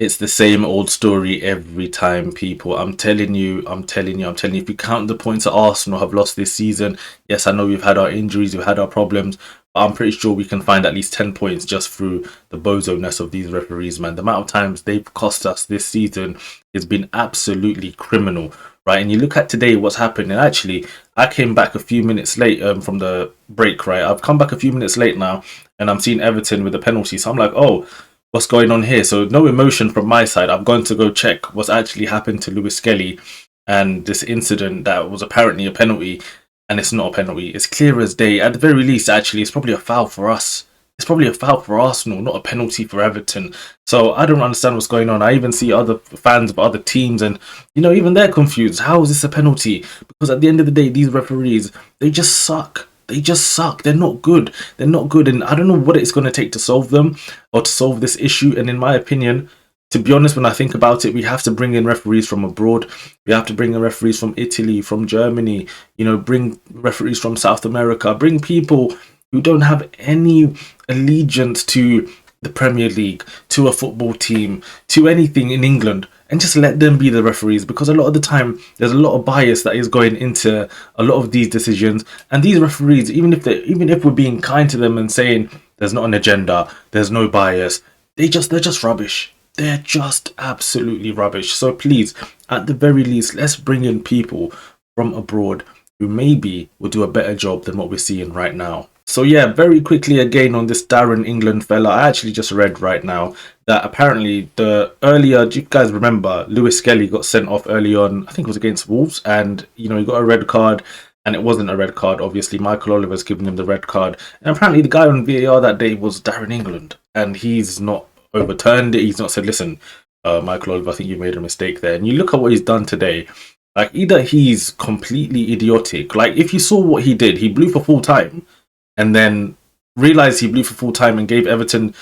It's the same old story every time, people. I'm telling you, if you count the points that Arsenal have lost this season, yes, I know we've had our injuries, we've had our problems, but I'm pretty sure we can find at least 10 points just through the bozo-ness of these referees, man. The amount of times they've cost us this season has been absolutely criminal, right? And you look at today, what's happened, and actually, I came back a few minutes late from the break, right? I've come back a few minutes late now, and I'm seeing Everton with a penalty, so I'm like, oh, what's going on here? So no emotion from my side. I'm going to go check what's actually happened to Lewis-Skelly and this incident that was apparently a penalty, and it's not a penalty. It's clear as day. At the very least, actually, it's probably a foul for us. It's probably a foul for Arsenal, not a penalty for Everton. So I don't understand what's going on. I even see other fans of other teams, and even they're confused. How is this a penalty? Because at the end of the day, these referees, they just suck. They just suck. They're not good. They're not good. And I don't know what it's going to take to solve them or to solve this issue. And in my opinion, to be honest, when I think about it, we have to bring in referees from abroad. We have to bring in referees from Italy, from Germany, bring referees from South America, bring people who don't have any allegiance to the Premier League, to a football team, to anything in England, and just let them be the referees, because a lot of the time there's a lot of bias that is going into a lot of these decisions. And these referees, even if we're being kind to them and saying there's not an agenda, there's no bias, they're just rubbish. They're just absolutely rubbish. So please, at the very least, let's bring in people from abroad who maybe will do a better job than what we're seeing right now. So yeah, very quickly again on this Darren England fella, I actually just read right now that apparently do you guys remember Lewis-Skelly got sent off early on, I think it was against Wolves, and he got a red card, and it wasn't a red card, obviously. Michael Oliver's given him the red card, and apparently the guy on VAR that day was Darren England, and he's not overturned it. He's not said, listen, Michael Oliver, I think you made a mistake there. And you look at what he's done today, like either he's completely idiotic, like if you saw what he did, he blew for full time, and then realized he blew for full time and gave Everton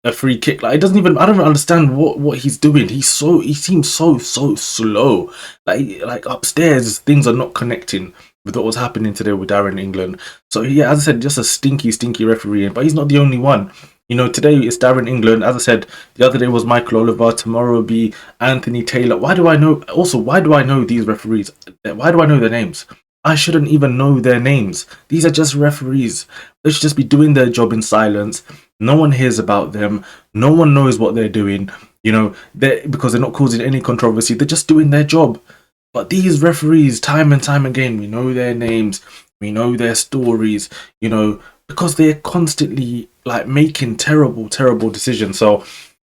a free kick. Like I don't even understand what he's doing. He seems so slow. Like upstairs things are not connecting with what was happening today with Darren England. So yeah, as I said, just a stinky referee, but he's not the only one. Today it's Darren England. As I said, the other day was Michael Oliver. Tomorrow will be Anthony Taylor. Why do I know these referees? Why do I know their names? I shouldn't even know their names. These are just referees. They should just be doing their job in silence. No one hears about them. No one knows what they're doing. Because they're not causing any controversy. They're just doing their job. But these referees, time and time again, we know their names. We know their stories. Because they're constantly making terrible decisions. So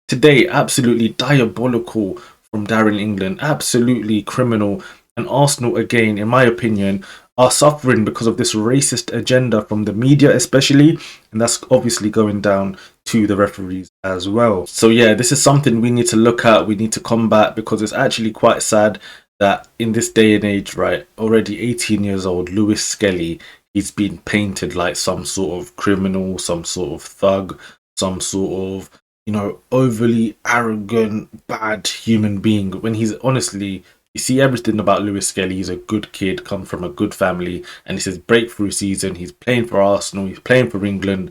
today, absolutely diabolical from Darren England. Absolutely criminal. And Arsenal, again, in my opinion, are suffering because of this racist agenda from the media especially, and that's obviously going down to the referees as well. So yeah, this is something we need to look at, we need to combat, because it's actually quite sad that in this day and age, right, already 18 years old, Lewis-Skelly, he's been painted like some sort of criminal, some sort of thug, some sort of, overly arrogant, bad human being, when he's honestly... You see everything about Lewis-Skelly. He's a good kid, come from a good family, and this is breakthrough season. He's playing for Arsenal, he's playing for England,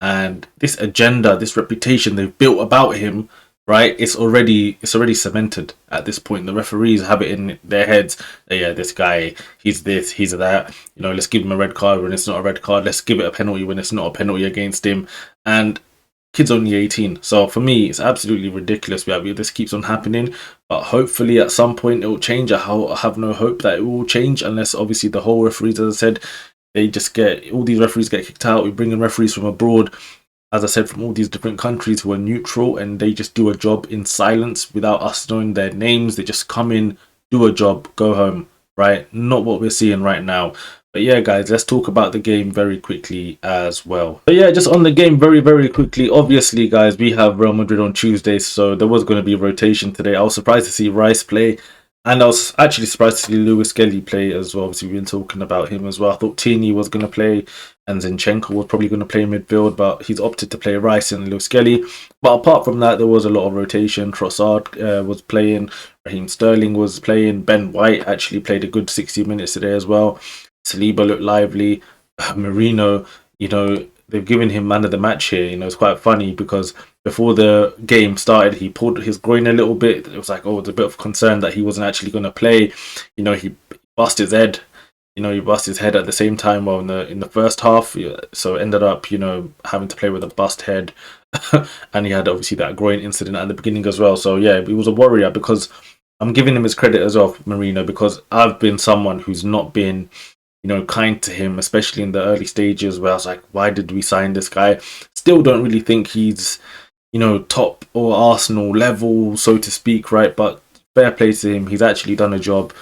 and this agenda, this reputation they've built about him, right? It's already cemented at this point. The referees have it in their heads. Yeah, this guy, he's this, he's that. Let's give him a red card when it's not a red card. Let's give it a penalty when it's not a penalty against him. And kid's only 18, so for me it's absolutely ridiculous. This keeps on happening, but hopefully at some point it will change. I have no hope that it will change, unless obviously the whole referees, as I said, all these referees get kicked out. We bring in referees from abroad, as I said, from all these different countries who are neutral, and they just do a job in silence without us knowing their names. They just come in, do a job, go home, right? Not what we're seeing right now. But yeah, guys, let's talk about the game very quickly as well. But yeah, just on the game very quickly. Obviously, guys, we have Real Madrid on Tuesday, so there was going to be a rotation today. I was surprised to see Rice play, and I was actually surprised to see Lewis-Skelly play as well. Obviously, we've been talking about him as well. I thought Tini was going to play, and Zinchenko was probably going to play midfield, but he's opted to play Rice and Lewis-Skelly. But apart from that, there was a lot of rotation. Trossard was playing, Raheem Sterling was playing, Ben White actually played a good 60 minutes today as well. Saliba looked lively. Marino, they've given him man of the match here. It's quite funny because before the game started, he pulled his groin a little bit. It was like, oh, it's a bit of concern that he wasn't actually going to play. He bust his head. He bust his head at the same time while in the first half. Yeah, so ended up, having to play with a bust head. And he had obviously that groin incident at the beginning as well. So yeah, he was a warrior, because I'm giving him his credit as well, Marino, because I've been someone who's not been, kind to him, especially in the early stages, where I was like, why did we sign this guy? Still don't really think he's, top or Arsenal level, so to speak, right? But fair play to him. He's actually done a job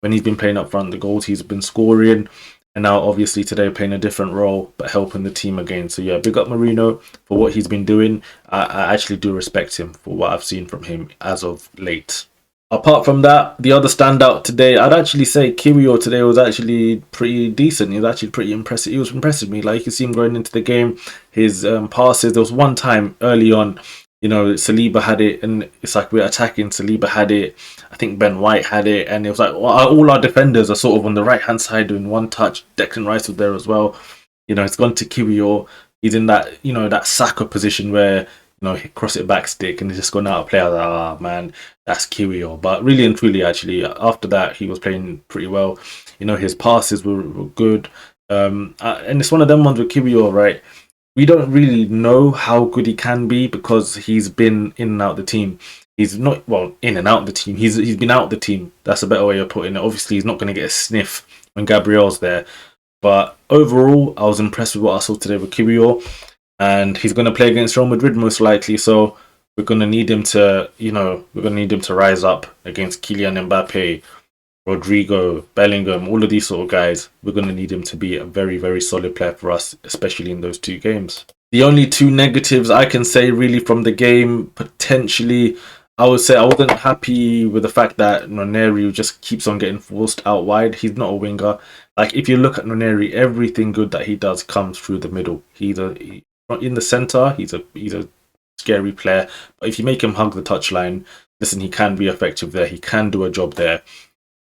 when he's been playing up front. The goals he's been scoring, and now obviously today playing a different role, but helping the team again. So yeah, big up Marino for what he's been doing. I actually do respect him for what I've seen from him as of late. Apart from that, the other standout today, I'd actually say Kiwior today was actually pretty decent. He was actually pretty impressive. He was impressive me. Like, you see him going into the game, his passes. There was one time early on, Saliba had it, and it's like we're attacking. Saliba had it. I think Ben White had it, and it was like, well, all our defenders are sort of on the right hand side doing one touch. Declan Rice was there as well. It's gone to Kiwior. He's in that, that Saka position where, he cross it back stick and he's just gone out of play. I was like, oh man, that's Kiwior. But really and truly, actually, after that, he was playing pretty well. His passes were good. And it's one of them ones with Kiwior, right? We don't really know how good he can be because he's been in and out the team. He's not, well, in and out the team. He's been out the team. That's a better way of putting it. Obviously, he's not going to get a sniff when Gabriel's there. But overall, I was impressed with what I saw today with Kiwior. And he's going to play against Real Madrid most likely. So we're going to need him to, rise up against Kylian Mbappe, Rodrigo, Bellingham, all of these sort of guys. We're going to need him to be a very, very solid player for us, especially in those two games. The only two negatives I can say really from the game, potentially, I would say I wasn't happy with the fact that Noneri just keeps on getting forced out wide. He's not a winger. Like, if you look at Noneri, everything good that he does comes through the middle. In the centre, he's a scary player. But if you make him hug the touchline, listen, he can be effective there. He can do a job there.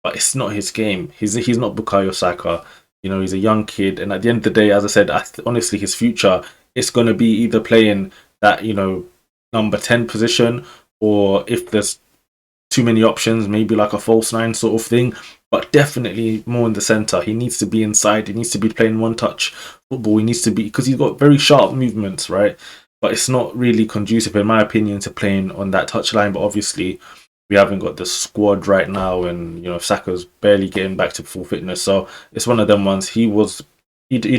But it's not his game. He's not Bukayo Saka. He's a young kid. And at the end of the day, as I said, honestly, his future is going to be either playing that, number 10 position, or if there's too many options, maybe like a false nine sort of thing. But definitely more in the centre. He needs to be inside. He needs to be playing one-touch football. He needs to be, because he's got very sharp movements, right? But it's not really conducive, in my opinion, to playing on that touchline. But obviously, we haven't got the squad right now, and Saka's barely getting back to full fitness. So it's one of them ones. He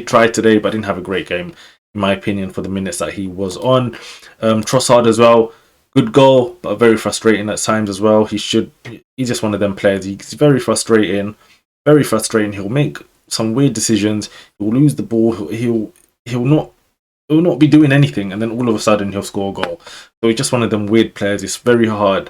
tried today, but didn't have a great game, in my opinion, for the minutes that he was on. Trossard as well. Good goal, but very frustrating at times as well. He's just one of them players. He's very frustrating. Very frustrating. He'll make some weird decisions. He'll lose the ball. He'll not be doing anything, and then all of a sudden he'll score a goal. So he's just one of them weird players. It's very hard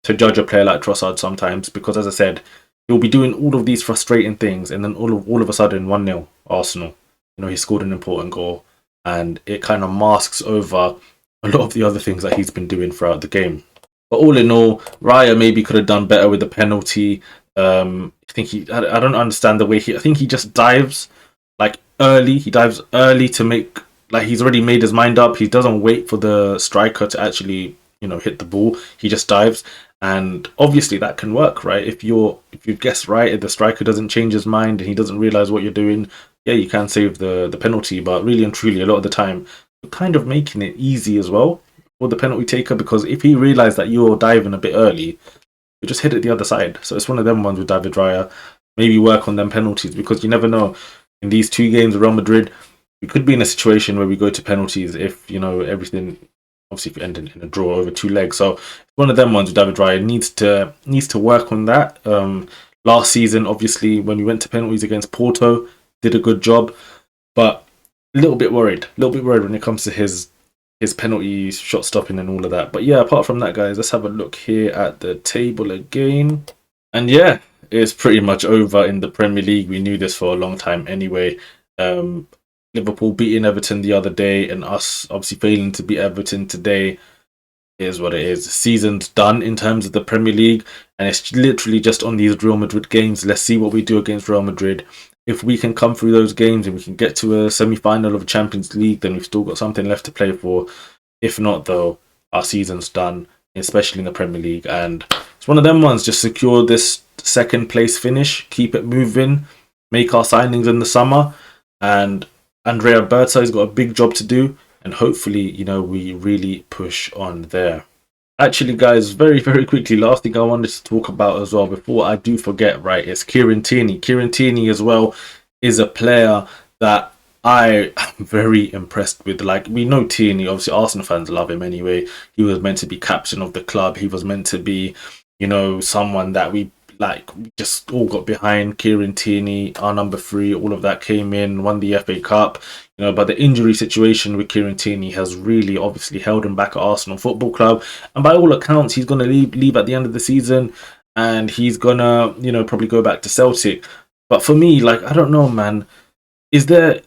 to judge a player like Trossard sometimes, because, as I said, he'll be doing all of these frustrating things, and then all of a sudden 1-0 Arsenal. He scored an important goal, and it kind of masks over a lot of the other things that he's been doing throughout the game. But all in all, Raya maybe could have done better with the penalty. I think I don't understand the way I think he just dives early. He dives early to make, he's already made his mind up. He doesn't wait for the striker to actually, hit the ball. He just dives. And obviously that can work, right? If you guess right, if the striker doesn't change his mind and he doesn't realize what you're doing, yeah, you can save the penalty. But really and truly, a lot of the time, you're kind of making it easy as well for the penalty taker, because if he realized that you're diving a bit early, you just hit it the other side. So it's one of them ones with David Raya. Maybe work on them penalties, because you never know. In these two games with Real Madrid, we could be in a situation where we go to penalties if, everything, obviously, if we end in a draw over two legs. So one of them ones with David Raya needs to work on that. Last season, obviously, when we went to penalties against Porto, did a good job, but a little bit worried when it comes to his penalty shot stopping and all of that. But yeah, apart from that, guys, let's have a look here at the table again. And yeah, it's pretty much over in the Premier League. We knew this for a long time anyway. Liverpool beating Everton the other day, and us obviously failing to beat Everton today is what it is. The season's done in terms of the Premier League, and it's literally just on these Real Madrid games. Let's see what we do against Real Madrid. If we can come through those games and we can get to a semi-final of a Champions League, then we've still got something left to play for. If not, though, our season's done, especially in the Premier League. And it's one of them ones. Just secure this second place finish, keep it moving, make our signings in the summer, and Andrea Berta has got a big job to do. And hopefully, we really push on there. Actually, guys, very, very quickly, last thing I wanted to talk about as well before I do forget, right, it's Kieran Tierney. Kieran Tierney as well is a player that I am very impressed with. Like, we know Tierney, obviously Arsenal fans love him anyway. He was meant to be captain of the club. He was meant to be, someone that we just all got behind. Kieran Tierney, our number 3, all of that came in, won the FA Cup. But the injury situation with Kieran Tierney has really obviously held him back at Arsenal Football Club. And by all accounts, he's going to leave at the end of the season, and he's going to, probably go back to Celtic. But for me, I don't know, man. Is there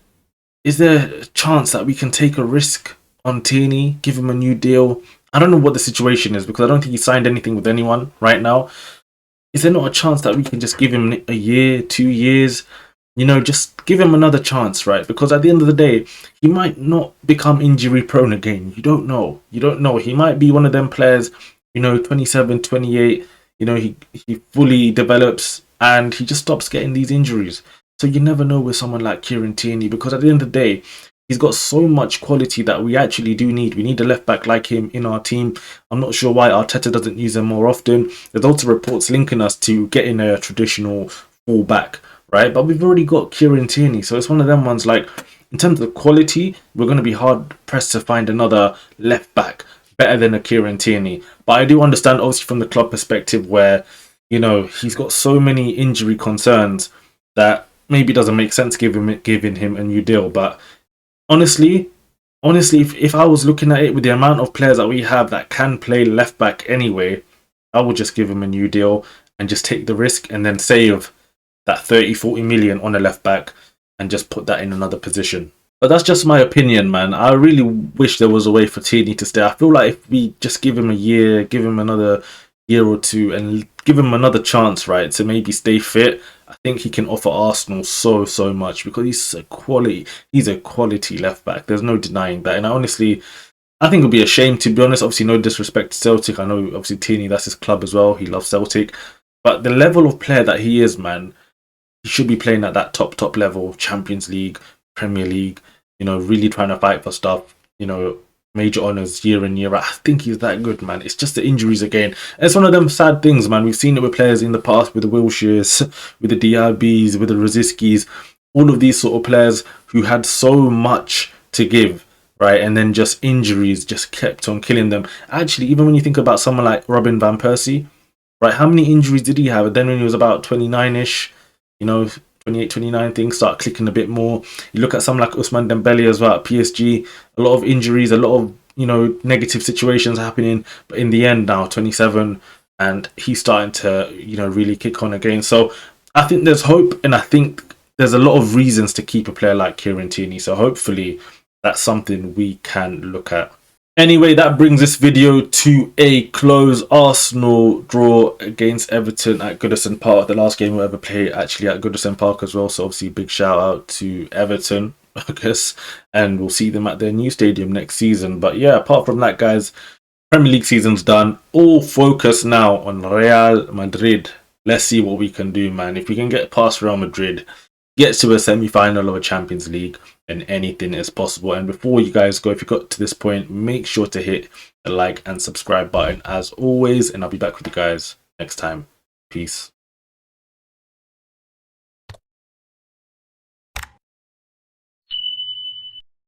a chance that we can take a risk on Tierney, give him a new deal? I don't know what the situation is, because I don't think he signed anything with anyone right now. Is there not a chance that we can just give him a year, 2 years? Just give him another chance, right? Because at the end of the day, he might not become injury prone again. You don't know. He might be one of them players, 27, 28, he fully develops and he just stops getting these injuries. So you never know with someone like Kieran Tierney, because at the end of the day, he's got so much quality that we actually do need. We need a left back like him in our team. I'm not sure why Arteta doesn't use him more often. There's also reports linking us to getting a traditional full back, right? But we've already got Kieran Tierney. So it's one of them ones, in terms of quality, we're going to be hard pressed to find another left back better than a Kieran Tierney. But I do understand, obviously, from the club perspective, where, he's got so many injury concerns that maybe doesn't make sense giving him a new deal. But honestly, if I was looking at it with the amount of players that we have that can play left back anyway, I would just give him a new deal and just take the risk and then save that 30-40 million on a left back and just put that in another position. But that's just my opinion, man. I really wish there was a way for Tierney to stay. I feel like if we just give him a year, give him another year or two, and give him another chance, right, to maybe stay fit, I think he can offer Arsenal so much, because he's a quality left back. There's no denying that. And I think it would be a shame, to be honest. Obviously, no disrespect to Celtic. I know, obviously, Tierney, that's his club as well. He loves Celtic. But the level of player that he is, man, he should be playing at that top level, Champions League, Premier League, really trying to fight for stuff, major honours year in, year out. I think he's that good, man. It's just the injuries again. And it's one of them sad things, man. We've seen it with players in the past, with the Wilshires, with the Diabys, with the Rosickis, all of these sort of players who had so much to give, right? And then just injuries just kept on killing them. Actually, even when you think about someone like Robin Van Persie, right? How many injuries did he have? And then when he was about 29-ish, 28, 29, things start clicking a bit more. You look at someone like Ousmane Dembele as well at PSG, a lot of injuries, a lot of, negative situations happening. But in the end now, 27, and he's starting to, really kick on again. So I think there's hope, and I think there's a lot of reasons to keep a player like Kieran Tierney. So hopefully that's something we can look at. Anyway, that brings this video to a close. Arsenal draw against Everton at Goodison Park. The last game we'll ever play actually at Goodison Park as well. So obviously big shout out to Everton, I guess. And we'll see them at their new stadium next season. But yeah, apart from that, guys, Premier League season's done. All focus now on Real Madrid. Let's see what we can do, man. If we can get past Real Madrid, get to a semi-final of a Champions League, and anything is possible. And before you guys go, if you got to this point, make sure to hit the like and subscribe button as always, and I'll be back with you guys next time. Peace.